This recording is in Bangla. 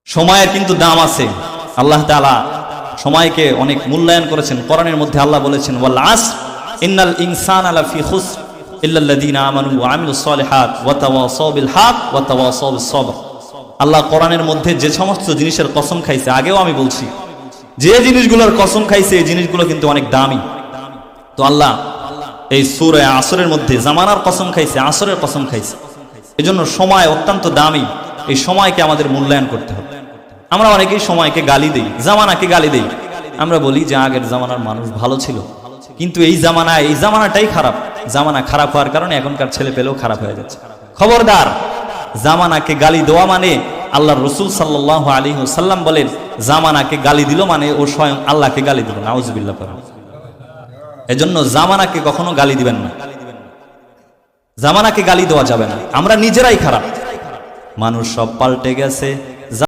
সময়ের কিন্তু দাম আছে। আল্লাহ তাআলা সময়কে অনেক মূল্যায়ন করেছেন। কোরআনের মধ্যে আল্লাহ বলেছেন, ওয়াল আসর ইন্নাল ইনসানা লাফি খুসর ইল্লাল্লাযীনা আমানু ওয়া আমিলুস সালিহাত ওয়া তাওয়াসাউ বিল হক ওয়া তাওয়াসাউ বিস সবর। আল্লাহ কোরআনের মধ্যে যে সমস্ত জিনিসের কসম খাইছে, আগেও আমি বলছি, যে জিনিসগুলোর কসম খাইছে এই জিনিসগুলো কিন্তু অনেক দামি। তো আল্লাহ এই সূরা আসরের মধ্যে জামানার কসম খাইছে, আসরের কসম খাইছে। এজন্য সময় অত্যন্ত দামি। এই সময়কে আমাদের মূল্যায়ন করতে হবে। আমরা অনেকেই সময়কে গালি দেই, জামানাকে গালি দেই। আমরা বলি যে আগের জামানার মানুষ ভালো ছিল, কিন্তু এই জামানাটাই খারাপ। জামানা খারাপ হওয়ার কারণে এখনকার ছেলে পেলেও খারাপ হয়ে যাচ্ছে। খবরদার, জামানাকে গালি দেওয়া মানে, আল্লাহর রাসূল সাল্লাল্লাহু আলাইহি ওয়াসাল্লাম বলেন, জামানাকে গালি দিল মানে ও স্বয়ং আল্লাহকে গালি দিল। নাউজুবিল্লাহ। এজন্য জামানাকে কখনো গালি দিবেন না, জামানাকে গালি দেওয়া যাবে না। আমরা নিজেরাই খারাপ। মানুষ সব পাল্টে গেছে,